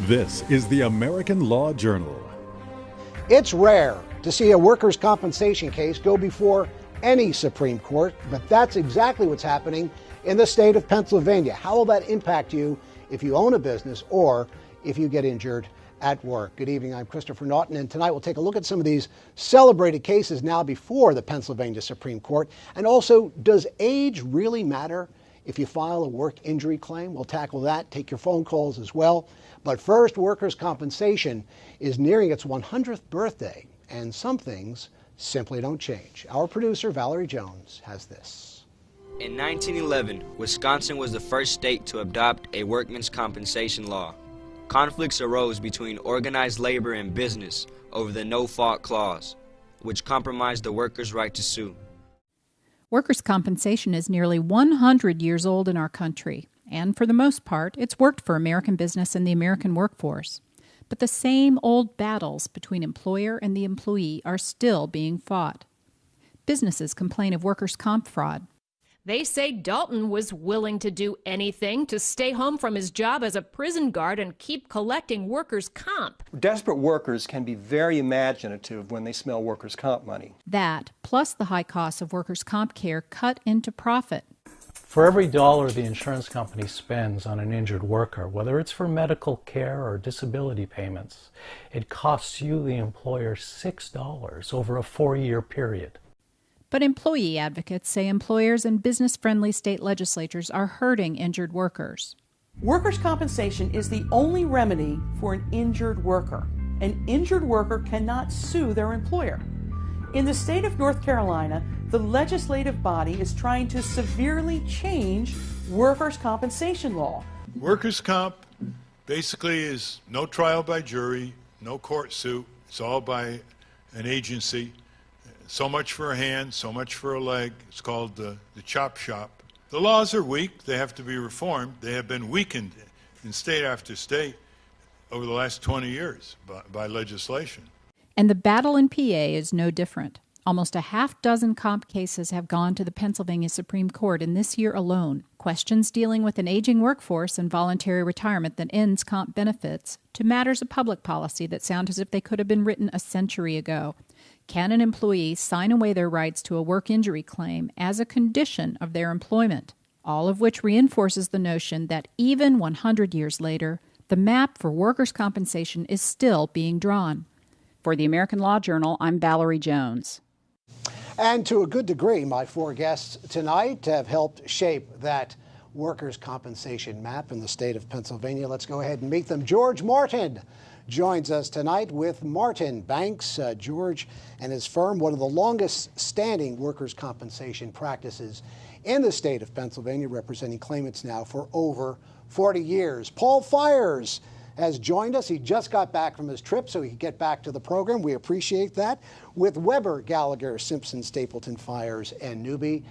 This is the American Law Journal. It's rare to see a workers' compensation case go before any Supreme Court, but that's exactly what's happening in the state of Pennsylvania. How will that impact you if you own a business or if you get injured at work? Good evening, I'm Christopher Naughton, and tonight we'll take a look at some of these celebrated cases now before the Pennsylvania Supreme Court. And also, does age really matter if you file a work injury claim? We'll tackle that, take your phone calls as well. But first, workers' compensation is nearing its 100th birthday, and some things simply don't change. Our producer, Valerie Jones, has this. In 1911, Wisconsin was the first state to adopt a workman's compensation law. Conflicts arose between organized labor and business over the no-fault clause, which compromised the workers' right to sue. Workers' compensation is nearly 100 years old in our country, and for the most part, it's worked for American business and the American workforce. But the same old battles between employer and the employee are still being fought. Businesses complain of workers' comp fraud. They say Dalton was willing to do anything to stay home from his job as a prison guard and keep collecting workers' comp. Desperate workers can be very imaginative when they smell workers' comp money. That, plus the high costs of workers' comp care, cut into profit. For every dollar the insurance company spends on an injured worker, whether it's for medical care or disability payments, it costs you, the employer, $6 over a 4-year period. But employee advocates say employers and business-friendly state legislatures are hurting injured workers. Workers' compensation is the only remedy for an injured worker. An injured worker cannot sue their employer. In the state of North Carolina, the legislative body is trying to severely change workers' compensation law. Workers' comp basically is no trial by jury, no court suit. It's all by an agency. So much for a hand, so much for a leg. It's called the chop shop. The laws are weak. They have to be reformed. They have been weakened in state after state over the last 20 years by legislation. And the battle in PA is no different. Almost a half dozen comp cases have gone to the Pennsylvania Supreme Court in this year alone. Questions dealing with an aging workforce and voluntary retirement that ends comp benefits to matters of public policy that sound as if they could have been written a century ago. Can an employee sign away their rights to a work injury claim as a condition of their employment? All of which reinforces the notion that even 100 years later, the map for workers' compensation is still being drawn. For the American Law Journal, I'm Valerie Jones. And to a good degree, my four guests tonight have helped shape that workers' compensation map in the state of Pennsylvania. Let's go ahead and meet them. George Martin joins us tonight with Martin Banks. George and his firm, one of the longest standing workers' compensation practices in the state of Pennsylvania, representing claimants now for over 40 years. Paul Fires has joined us. He just got back from his trip, so he could get back to the program. We appreciate that. With Weber, Gallagher, Simpson, Stapleton, Fires, and Newby.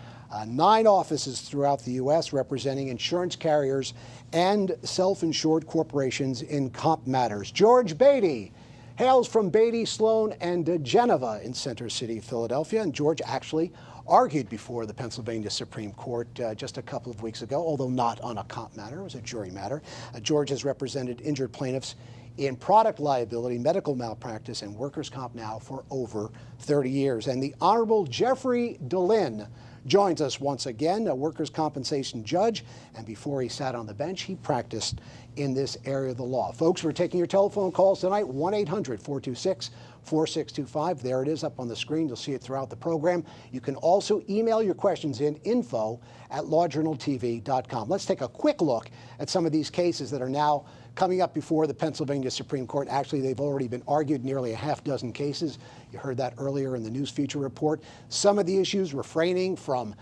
9 offices throughout the U.S. representing insurance carriers and self-insured corporations in comp matters. George Beatty hails from Beatty, Sloan, and Geneva in Center City, Philadelphia. And George actually argued before the Pennsylvania Supreme Court just a couple of weeks ago, although not on a comp matter. It was a jury matter. George has represented injured plaintiffs in product liability, medical malpractice, and workers' comp now for over 30 years. And the Honorable Jeffrey DeLynn joins us once again, a workers' compensation judge, and before he sat on the bench, he practiced in this area of the law. Folks, we're taking your telephone calls tonight, 1-800-426-4625. There it is up on the screen. You'll see it throughout the program. You can also email your questions in, info@lawjournaltv.com. Let's take a quick look at some of these cases that are now coming up before the Pennsylvania Supreme Court. Actually, they've already been argued, nearly a half dozen cases. You heard that earlier in the News Feature report. Some of the issues refraining from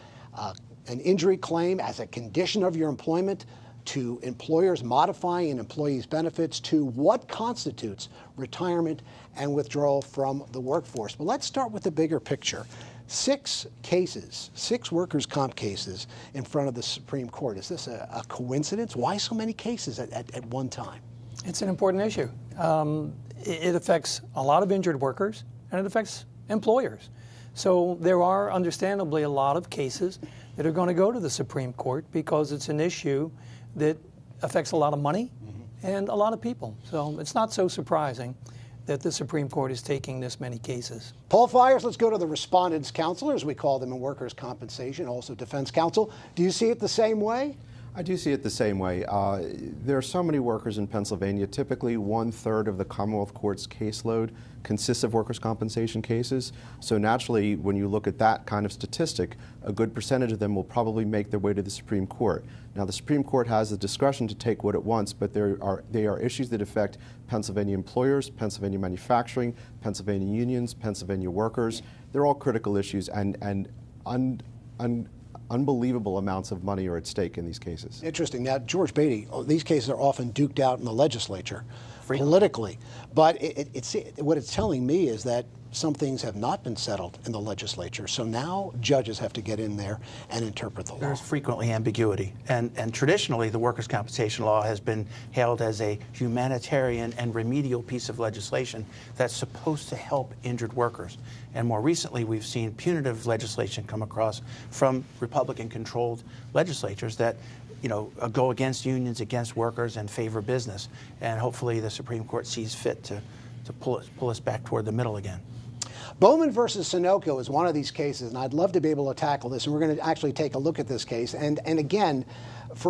an injury claim as a condition of your employment, to employers modifying an employee's benefits, to what constitutes retirement and withdrawal from the workforce. But let's start with the bigger picture. 6 cases, 6 workers' comp cases in front of the Supreme Court. Is this a coincidence? Why so many cases at one time? It's an important issue. It affects a lot of injured workers, and it affects employers. So there are understandably a lot of cases that are going to go to the Supreme Court because it's an issue that affects a lot of money and a lot of people. So it's not so surprising that the Supreme Court is taking this many cases. Paul Fiers, let's go to the respondents' counsel, as we call them in workers' compensation, also defense counsel. Do you see it the same way? I do see it the same way. There are so many workers in Pennsylvania. Typically, 1/3 of the Commonwealth Court's caseload consists of workers' compensation cases. So naturally, when you look at that kind of statistic, a good percentage of them will probably make their way to the Supreme Court. Now, the Supreme Court has the discretion to take what it wants, but they are issues that affect Pennsylvania employers, Pennsylvania manufacturing, Pennsylvania unions, Pennsylvania workers. They're all critical issues, and unbelievable amounts of money are at stake in these cases. Interesting. Now, George Beatty, these cases are often duked out in the legislature politically, but what it's telling me is that some things have not been settled in the legislature. So now judges have to get in there and interpret the law. There's frequently ambiguity. And traditionally, the workers' compensation law has been hailed as a humanitarian and remedial piece of legislation that's supposed to help injured workers. And more recently, we've seen punitive legislation come across from Republican-controlled legislatures that go against unions, against workers, and favor business. And hopefully the Supreme Court sees fit to pull us back toward the middle again. Bowman versus Sunoco is one of these cases, and I'd love to be able to tackle this. And we're going to actually take a look at this case. And again,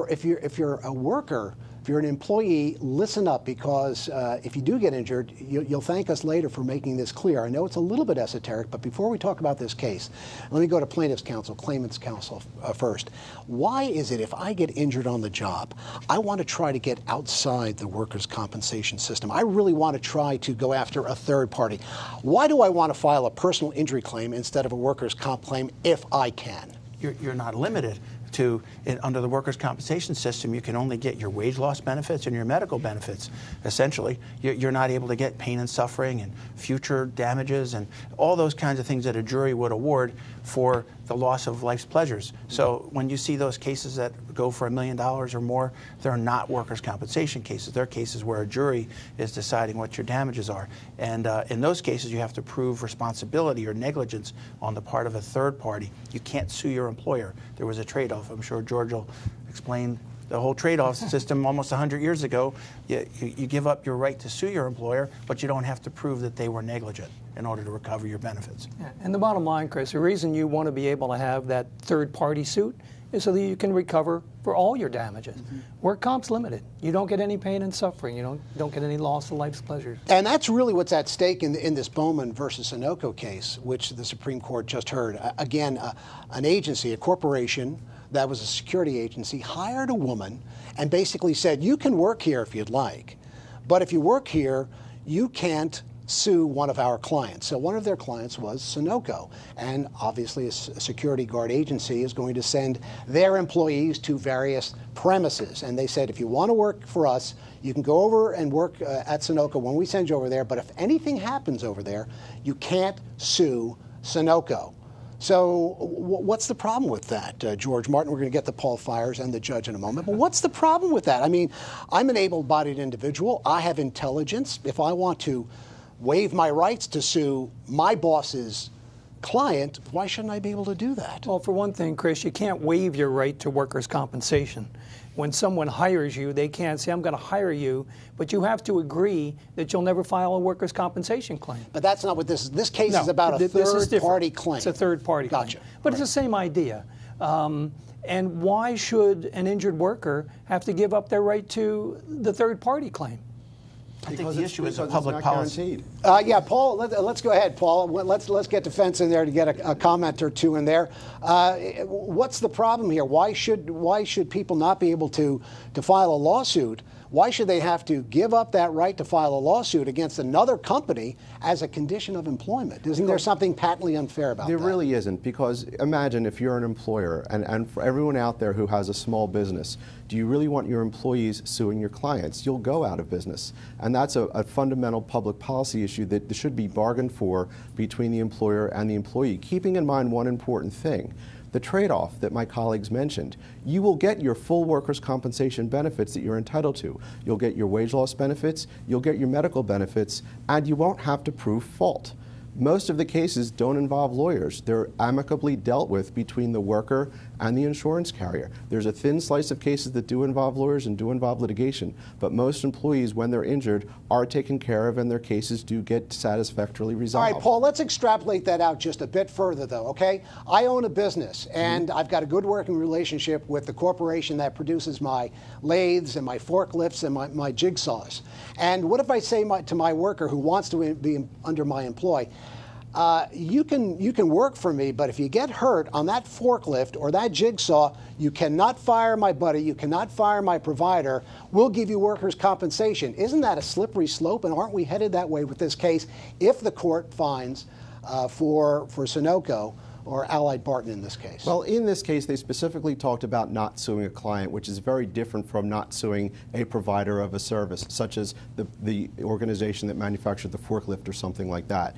if you're a worker, if you're an employee, listen up, because if you do get injured, you'll thank us later for making this clear. I know it's a little bit esoteric, but before we talk about this case, let me go to plaintiff's counsel, claimant's counsel first. Why is it if I get injured on the job, I want to try to get outside the workers' compensation system? I really want to try to go after a third party. Why do I want to file a personal injury claim instead of a workers' comp claim if I can? You're not limited to, under the workers' compensation system, you can only get your wage loss benefits and your medical benefits, essentially. You're not able to get pain and suffering and future damages and all those kinds of things that a jury would award for the loss of life's pleasures. So when you see those cases that go for $1 million or more, they're not workers' compensation cases. They're cases where a jury is deciding what your damages are. And in those cases, you have to prove responsibility or negligence on the part of a third party. You can't sue your employer. There was a trade-off. I'm sure George will explain the whole trade-off system almost 100 years ago. You give up your right to sue your employer, but you don't have to prove that they were negligent in order to recover your benefits. Yeah. And the bottom line, Chris, the reason you want to be able to have that third-party suit is so that you can recover for all your damages. Mm-hmm. Work comp's limited. You don't get any pain and suffering. You don't get any loss of life's pleasures. And that's really what's at stake in this Bowman versus Sunoco case, which the Supreme Court just heard. Again, an agency, a corporation that was a security agency, hired a woman and basically said, you can work here if you'd like, but if you work here, you can't sue one of our clients. So one of their clients was Sunoco, and obviously a security guard agency is going to send their employees to various premises. And they said, if you want to work for us, you can go over and work at Sunoco when we send you over there, but if anything happens over there, you can't sue Sunoco. So what's the problem with that, George Martin? We're going to get to Paul Fiers and the judge in a moment. But what's the problem with that? I mean, I'm an able-bodied individual. I have intelligence. If I want to waive my rights to sue my boss's client, why shouldn't I be able to do that? Well, for one thing, Chris, you can't waive your right to workers' compensation. When someone hires you, they can't say, I'm going to hire you, but you have to agree that you'll never file a workers' compensation claim. But that's not what this is. This case is about a third-party claim. It's a third-party claim. Gotcha. But it's the same idea. And why should an injured worker have to give up their right to the third-party claim? I think the issue is a public policy. Yeah, Paul, let's go ahead, Paul. Let's get defense in there to get a comment or two in there. What's the problem here? Why should people not be able to file a lawsuit? Why should they have to give up that right to file a lawsuit against another company as a condition of employment? Isn't there something patently unfair about that? There really isn't, because imagine if you're an employer, and for everyone out there who has a small business, do you really want your employees suing your clients? You'll go out of business. And that's a fundamental public policy issue that should be bargained for between the employer and the employee, keeping in mind one important thing. The trade-off that my colleagues mentioned. You will get your full workers' compensation benefits that you're entitled to. You'll get your wage loss benefits, you'll get your medical benefits, and you won't have to prove fault. Most of the cases don't involve lawyers. They're amicably dealt with between the worker and the insurance carrier. There's a thin slice of cases that do involve lawyers and do involve litigation, but most employees, when they're injured, are taken care of and their cases do get satisfactorily resolved. All right, Paul, let's extrapolate that out just a bit further, though, okay? I own a business, and I've got a good working relationship with the corporation that produces my lathes and my forklifts and my jigsaws. And what if I say to my worker who wants to be under my employ, you can work for me, but if you get hurt on that forklift or that jigsaw, you cannot fire my buddy, you cannot fire my provider, we'll give you workers' compensation. Isn't that a slippery slope, and aren't we headed that way with this case if the court finds for Sunoco or Allied Barton in this case? Well, in this case, they specifically talked about not suing a client, which is very different from not suing a provider of a service, such as the organization that manufactured the forklift or something like that.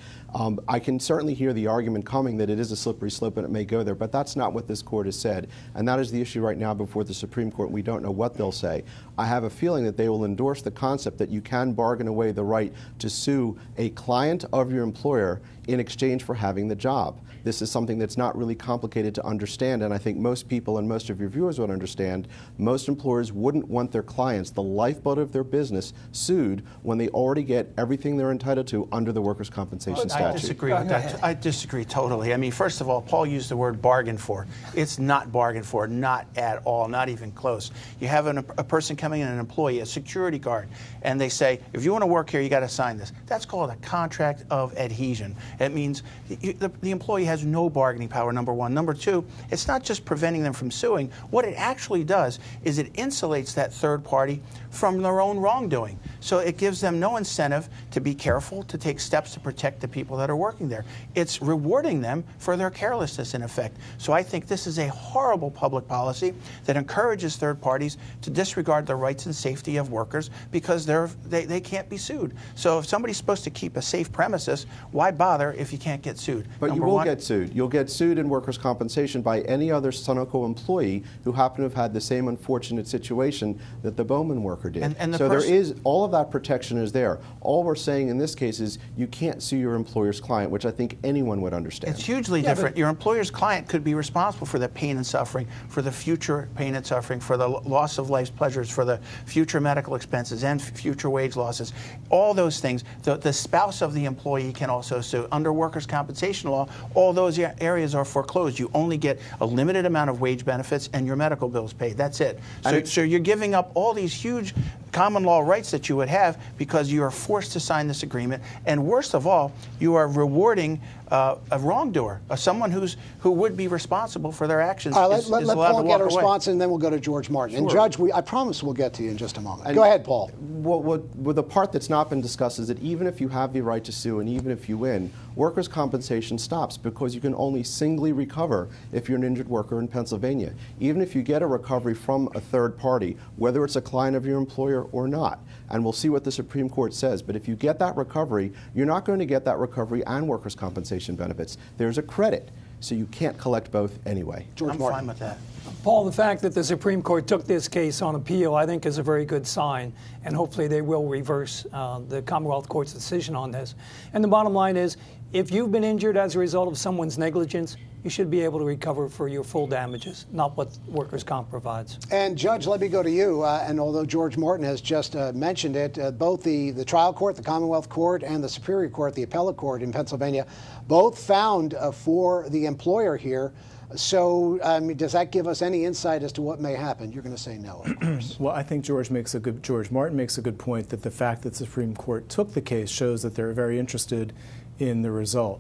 I can certainly hear the argument coming that it is a slippery slope and it may go there, but that's not what this court has said. And that is the issue right now before the Supreme Court. We don't know what they'll say. I have a feeling that they will endorse the concept that you can bargain away the right to sue a client of your employer in exchange for having the job. This is something that's not really complicated to understand, and I think most people and most of your viewers would understand. Most employers wouldn't want their clients, the lifeblood of their business, sued when they already get everything they're entitled to under the workers' compensation statute. I disagree with that. I disagree totally. I mean, first of all, Paul used the word bargain for. It's not bargain for, not at all, not even close. You have a person coming in, an employee, a security guard, and they say, if you want to work here, you got to sign this. That's called a contract of adhesion. It means the employee has no bargaining power, number one. Number two, it's not just preventing them from suing. What it actually does is it insulates that third party from their own wrongdoing. So it gives them no incentive to be careful, to take steps to protect the people that are working there. It's rewarding them for their carelessness, in effect. So I think this is a horrible public policy that encourages third parties to disregard the rights and safety of workers because they can't be sued. So if somebody's supposed to keep a safe premises, why bother if you can't get sued? But you will get sued. You'll get sued in workers' compensation by any other Sunoco employee who happened to have had the same unfortunate situation that the Bowman worker did. So there is, all of that protection is there. All we're saying in this case is you can't sue your employer's client, which I think anyone would understand. It's hugely different. Your employer's client could be responsible for the pain and suffering, for the future pain and suffering, for the loss of life's pleasures, for the future medical expenses and future wage losses. All those things. The spouse of the employee can also sue. Under workers' compensation law, all those areas are foreclosed. You only get a limited amount of wage benefits and your medical bills paid. That's it. So you're giving up all these huge common law rights that you would have because you are forced to sign this agreement. And worst of all, you are rewarding a wrongdoer, someone who would be responsible for their actions. Let Paul get a response, and then we'll go to George Martin. Sure. And Judge, I promise we'll get to you in just a moment. Go ahead, Paul. Well, the part that's not been discussed is that even if you have the right to sue and even if you win, workers' compensation stops because you can only singly recover if you're an injured worker in Pennsylvania. Even if you get a recovery from a third party, whether it's a client of your employer or not, and we'll see what the Supreme Court says, but if you get that recovery, you're not going to get that recovery and workers' compensation benefits. There's a credit, so you can't collect both anyway. George Martin. I'm fine with that. Paul, the fact that the Supreme Court took this case on appeal, I think, is a very good sign, and hopefully they will reverse the Commonwealth Court's decision on this. And the bottom line is, if you've been injured as a result of someone's negligence, you should be able to recover for your full damages, not what workers' comp provides. And Judge, let me go to you. And although George Martin has just mentioned it, both the trial court, the Commonwealth Court, and the Superior Court, the appellate court in Pennsylvania, both found for the employer here. So does that give us any insight as to what may happen? You're going to say no, of course. Well, I think George Martin makes a good point that the fact that the Supreme Court took the case shows that they're very interested in the result.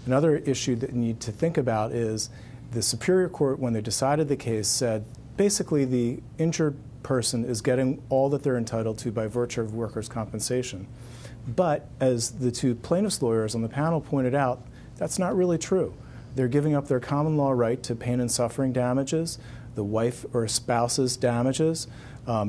Another issue that you need to think about is the Superior Court, when they decided the case, said basically the injured person is getting all that they're entitled to by virtue of workers' compensation. But as the two plaintiffs' lawyers on the panel pointed out, that's not really true. They're giving up their common law right to pain and suffering damages, the wife or spouse's damages,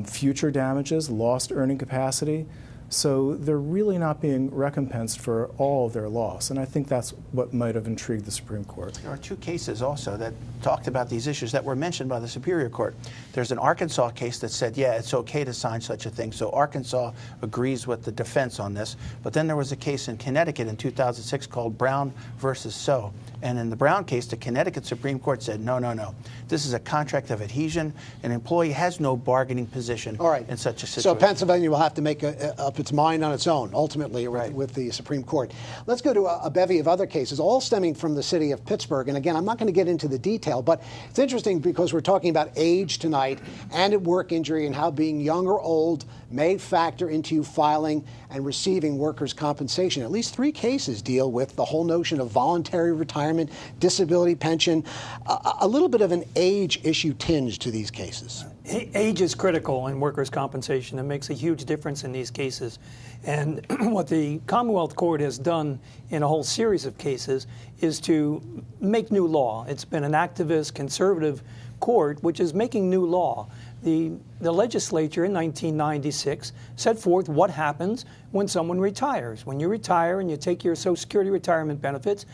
future damages, lost earning capacity, So they're really not being recompensed for all of their loss. And I think that's what might have intrigued the Supreme Court. There are two cases also that talked about these issues that were mentioned by the Superior Court. There's an Arkansas case that said, yeah, it's okay to sign such a thing. So Arkansas agrees with the defense on this. But then there was a case in Connecticut in 2006 called Brown versus So. And in the Brown case, the Connecticut Supreme Court said, no, no, no. This is a contract of adhesion. An employee has no bargaining position in such a situation. So Pennsylvania will have to make up its mind on its own, ultimately, with the Supreme Court. Let's go to a bevy of other cases, all stemming from the city of Pittsburgh. And again, I'm not going to get into the detail, but it's interesting because we're talking about age tonight and at work injury and how being young or old may factor into you filing and receiving workers' compensation. At least 3 cases deal with the whole notion of voluntary retirement, disability pension, a little bit of an age issue tinge to these cases. Age is critical in workers' compensation. It makes a huge difference in these cases. And what the Commonwealth Court has done in a whole series of cases is to make new law. It's been an activist, conservative court which is making new law. The legislature in 1996 set forth what happens when someone retires. When you retire and you take your Social Security retirement benefits,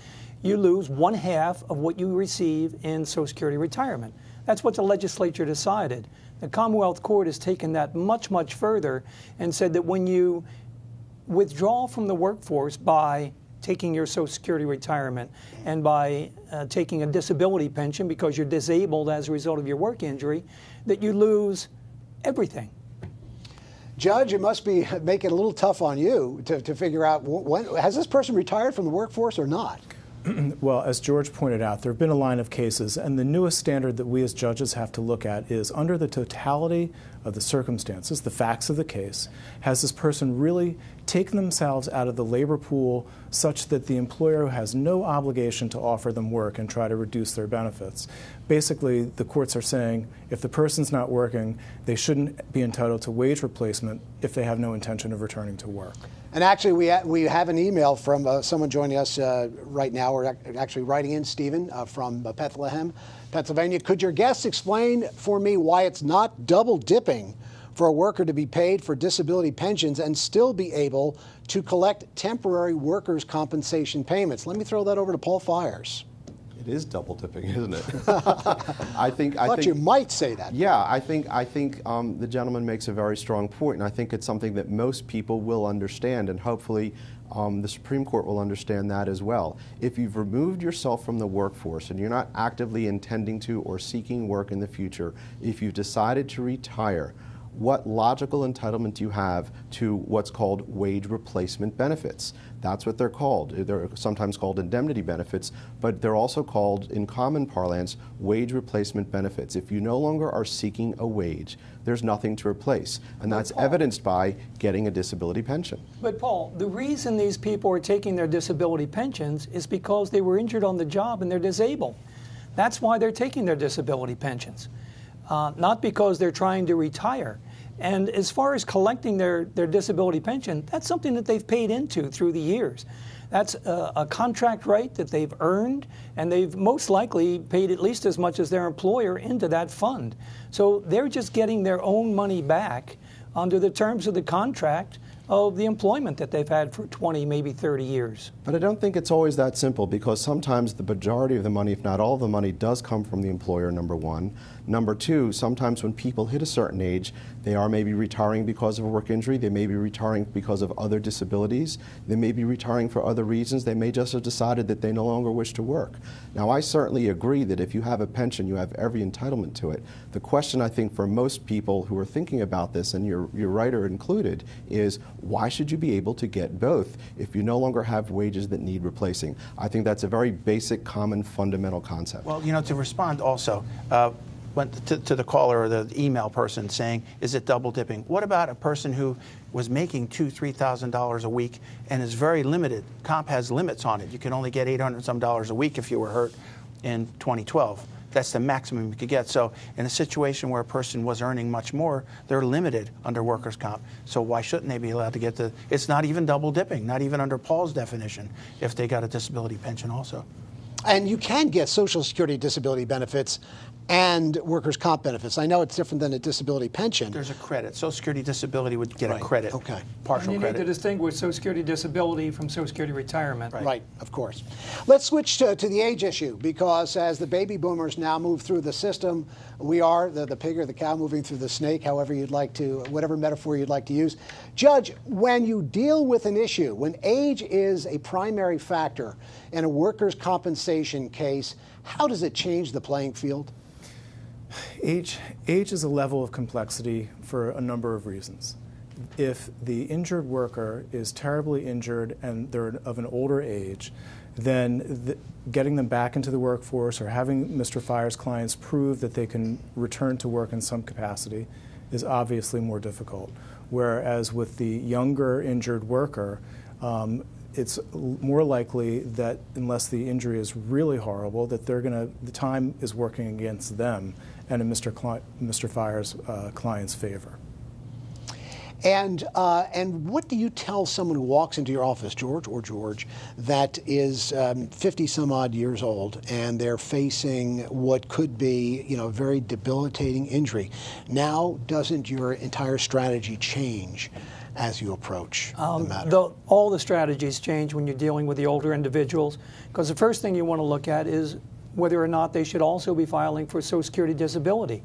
you lose 1/2 of what you receive in Social Security retirement. That's what the legislature decided. The Commonwealth Court has taken that much, much further and said that when you withdraw from the workforce by taking your Social Security retirement and by taking a disability pension because you're disabled as a result of your work injury, that you lose everything. Judge, it must be make it a little tough on you to figure out, has this person retired from the workforce or not? Well, as George pointed out, there have been a line of cases, and the newest standard that we as judges have to look at is under the totality of the circumstances, the facts of the case, has this person really taken themselves out of the labor pool such that the employer has no obligation to offer them work and try to reduce their benefits? Basically, the courts are saying if the person's not working, they shouldn't be entitled to wage replacement if they have no intention of returning to work. And actually, we have an email from someone joining us right now. We're actually writing in, Stephen, from Bethlehem, Pennsylvania. Could your guests explain for me why it's not double dipping for a worker to be paid for disability pensions and still be able to collect temporary workers' compensation payments? Let me throw that over to Paul Fires. It is double dipping, isn't it? I think you might say that. Yeah, I think the gentleman makes a very strong point, and I think it's something that most people will understand, and hopefully the Supreme Court will understand that as well. If you've removed yourself from the workforce and you're not actively intending to or seeking work in the future, if you've decided to retire, what logical entitlement do you have to what's called wage replacement benefits? That's what they're called. They're sometimes called indemnity benefits, but they're also called, in common parlance, wage replacement benefits. If you no longer are seeking a wage, there's nothing to replace. And that's evidenced by getting a disability pension. But Paul, the reason these people are taking their disability pensions is because they were injured on the job and they're disabled. That's why they're taking their disability pensions. Not because they're trying to retire. And as far as collecting their disability pension, that's something that they've paid into through the years. That's a contract right that they've earned, and they've most likely paid at least as much as their employer into that fund. So they're just getting their own money back under the terms of the contract of the employment that they've had for 20, maybe 30 years. But I don't think it's always that simple, because sometimes the majority of the money, if not all of the money, does come from the employer, number one. Number two, sometimes when people hit a certain age, they are maybe retiring because of a work injury, they may be retiring because of other disabilities, they may be retiring for other reasons, they may just have decided that they no longer wish to work. Now, I certainly agree that if you have a pension, you have every entitlement to it. The question, I think, for most people who are thinking about this, and your writer included, is why should you be able to get both if you no longer have wages that need replacing? I think that's a very basic, common, fundamental concept. Well, to respond also, to the caller or the email person saying, is it double dipping? What about a person who was making $2,000, $3,000 a week and is very limited? Comp has limits on it. You can only get $800 some a week if you were hurt in 2012. That's the maximum you could get. So in a situation where a person was earning much more, they're limited under workers' comp. So why shouldn't they be allowed to get it's not even double dipping, not even under Paul's definition, if they got a disability pension also. And you can get Social Security disability benefits and workers' comp benefits. I know it's different than a disability pension. There's a credit. Social Security disability would get a credit. Okay. Partial and you credit. need to distinguish Social Security disability from Social Security retirement. Right, of course. Let's switch to the age issue, because as the baby boomers now move through the system, we are the pig or the cow moving through the snake, however you'd like to, whatever metaphor you'd like to use. Judge, when you deal with an issue, when age is a primary factor in a workers' compensation case, how does it change the playing field? Age is a level of complexity for a number of reasons. If the injured worker is terribly injured and they're of an older age, then getting them back into the workforce or having Mr. Fire's clients prove that they can return to work in some capacity is obviously more difficult. Whereas with the younger injured worker, it's more likely that unless the injury is really horrible, that the time is working against them and in Mr. Fire's client's favor. And what do you tell someone who walks into your office, George, that is 50 some odd years old and they're facing what could be, a very debilitating injury? Now, doesn't your entire strategy change as you approach the matter? All the strategies change when you're dealing with the older individuals, because the first thing you want to look at is whether or not they should also be filing for Social Security disability.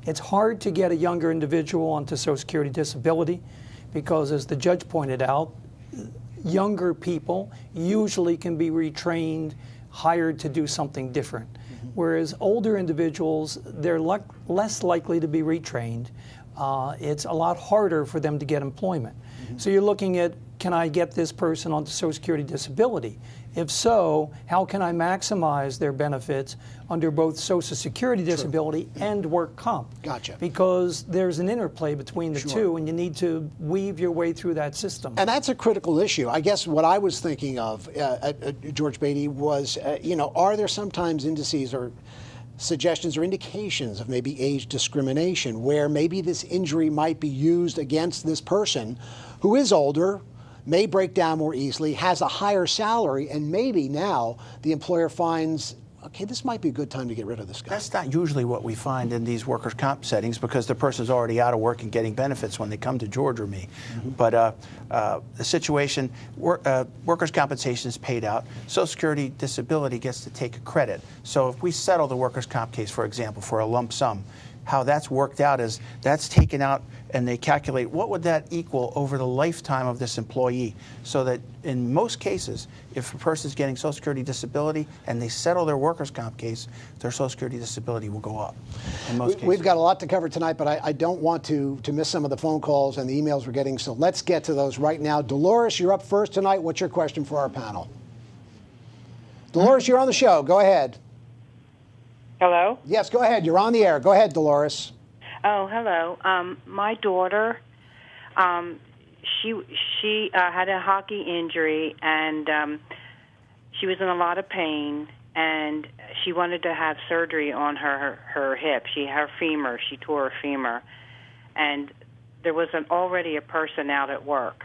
It's hard to get a younger individual onto Social Security disability because, as the judge pointed out, younger people usually can be retrained, hired to do something different. Whereas older individuals, they're less likely to be retrained. It's a lot harder for them to get employment. So you're looking at, can I get this person onto Social Security disability? If so, how can I maximize their benefits under both Social Security disability and work comp? Gotcha. Because there's an interplay between the two, and you need to weave your way through that system. And that's a critical issue. I guess what I was thinking of, George Beatty, was, are there sometimes indices or suggestions or indications of maybe age discrimination where maybe this injury might be used against this person who is older, may break down more easily, has a higher salary, and maybe now the employer finds, okay, this might be a good time to get rid of this guy. That's not usually what we find in these workers' comp settings, because the person's already out of work and getting benefits when they come to George or me. But the situation, workers' compensation is paid out. Social Security disability gets to take a credit. So if we settle the workers' comp case, for example, for a lump sum, how that's worked out is that's taken out and they calculate what would that equal over the lifetime of this employee, so that in most cases, if a person is getting Social Security disability and they settle their workers' comp case, their Social Security disability will go up in most cases. We've got a lot to cover tonight, but I don't want to miss some of the phone calls and the emails we're getting, so let's get to those right now. Dolores, you're up first tonight. What's your question for our panel? Dolores, you're on the show. Go ahead. Hello? Yes, go ahead. You're on the air. Go ahead, Dolores. Oh, hello. My daughter, she had a hockey injury, and she was in a lot of pain, and she wanted to have surgery on her hip. Her femur. She tore her femur, and there was already a person out at work.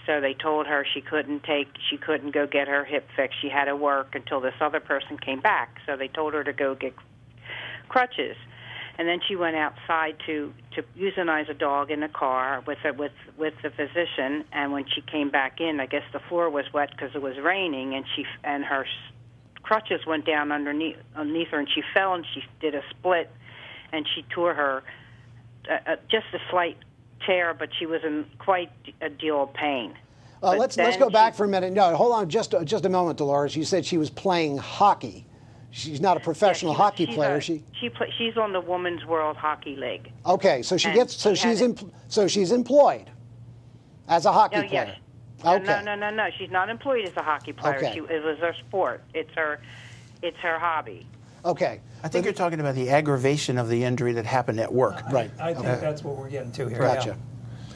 So they told her she couldn't go get her hip fixed. She had to work until this other person came back. So they told her to go get crutches. And then she went outside to euthanize a dog in the car with the physician. And when she came back in, I guess the floor was wet because it was raining, and her crutches went down underneath her, and she fell and she did a split, and she tore her just a slight tear, but she was in quite a deal of pain. Let's go back for a minute. No, hold on just a moment, Dolores. You said she was playing hockey. She's not a professional hockey player. She's on the Women's World Hockey League. Okay, so she's employed as a hockey player. Yes. Okay. No. She's not employed as a hockey player. Okay. It was her sport. It's her hobby. Okay. I think you're talking about the aggravation of the injury that happened at work. Right. I think that's what we're getting to here. Gotcha.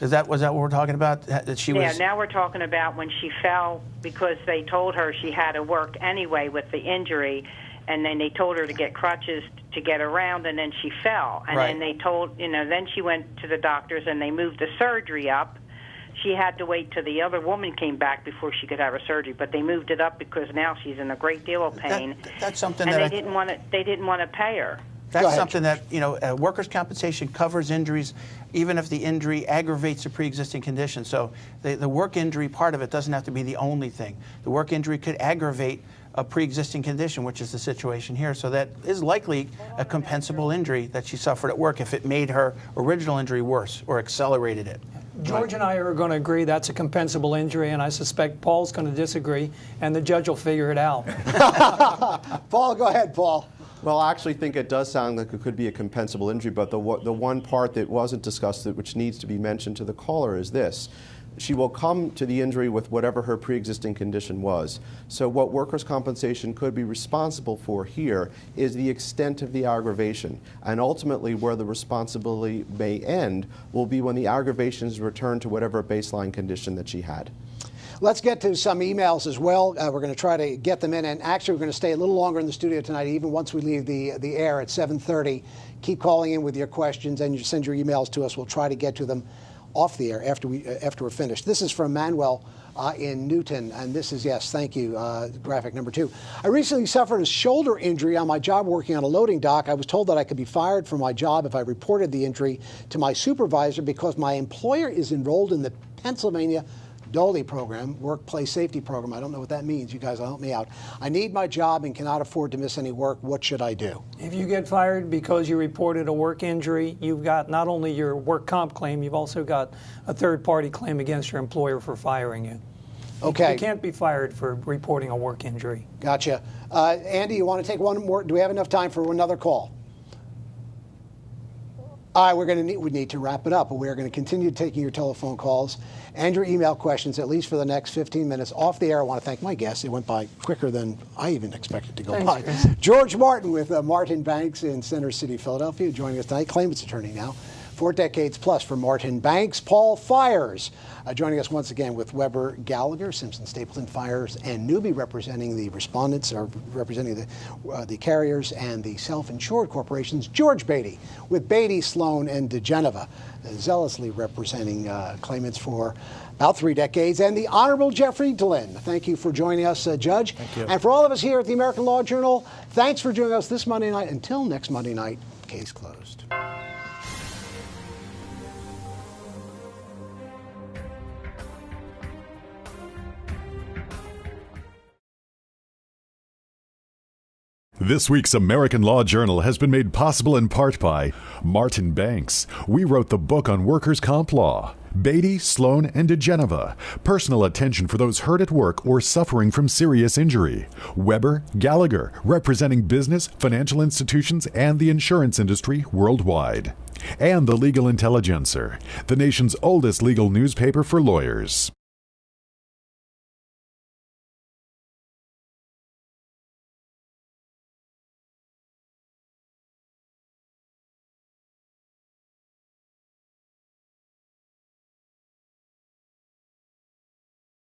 Yeah. Was that what we're talking about? That she was. Yeah. Now we're talking about when she fell because they told her she had to work anyway with the injury. And then they told her to get crutches to get around, and then she fell. And then they told, then she went to the doctors, and they moved the surgery up. She had to wait till the other woman came back before she could have her surgery, but they moved it up because now she's in a great deal of pain. That's something and that they didn't want to pay her. That's something that, workers' compensation covers injuries even if the injury aggravates a pre-existing condition. So the work injury part of it doesn't have to be the only thing. The work injury could aggravate a pre-existing condition, which is the situation here. So that is likely a compensable injury that she suffered at work if it made her original injury worse or accelerated it. George and I are going to agree that's a compensable injury, and I suspect Paul's going to disagree, and the judge will figure it out. Paul, go ahead, Paul. Well, I actually think it does sound like it could be a compensable injury, but the one part that wasn't discussed, which needs to be mentioned to the caller, is this. She will come to the injury with whatever her pre-existing condition was. So what workers' compensation could be responsible for here is the extent of the aggravation. And ultimately, where the responsibility may end will be when the aggravation is returned to whatever baseline condition that she had. Let's get to some emails as well. We're going to try to get them in. And actually, we're going to stay a little longer in the studio tonight, even once we leave the air at 7:30. Keep calling in with your questions, and you send your emails to us. We'll try to get to them off the air after we're finished. This is from Manuel in Newton, and this is, yes, thank you, graphic number 2. I recently suffered a shoulder injury on my job working on a loading dock. I was told that I could be fired from my job if I reported the injury to my supervisor because my employer is enrolled in the Pennsylvania DOLE program, Workplace Safety Program. I don't know what that means. You guys will help me out. I need my job and cannot afford to miss any work. What should I do? If you get fired because you reported a work injury, you've got not only your work comp claim, you've also got a third-party claim against your employer for firing you. Okay. You can't be fired for reporting a work injury. Gotcha. Andy, you want to take one more? Do we have enough time for another call? All right, we need to wrap it up, but we're going to continue taking your telephone calls and your email questions, at least for the next 15 minutes. Off the air, I want to thank my guests. It went by quicker than I even expected to go by. George Martin with Martin Banks in Center City, Philadelphia, joining us tonight, claimants attorney now, 4 decades plus for Martin Banks. Paul Fiers joining us once again with Weber Gallagher, Simpson Stapleton Fiers, and Newby representing the respondents, or representing the carriers and the self-insured corporations. George Beatty with Beatty, Sloan, and DeGeneva, zealously representing claimants for about 3 decades. And the Honorable Jeffrey Glynn. Thank you for joining us, Judge. Thank you. And for all of us here at the American Law Journal, thanks for joining us this Monday night. Until next Monday night, case closed. This week's American Law Journal has been made possible in part by Martin Banks. We wrote the book on workers' comp law. Beatty, Sloan, and DeGeneva. Personal attention for those hurt at work or suffering from serious injury. Weber Gallagher, representing business, financial institutions, and the insurance industry worldwide. And the Legal Intelligencer, the nation's oldest legal newspaper for lawyers.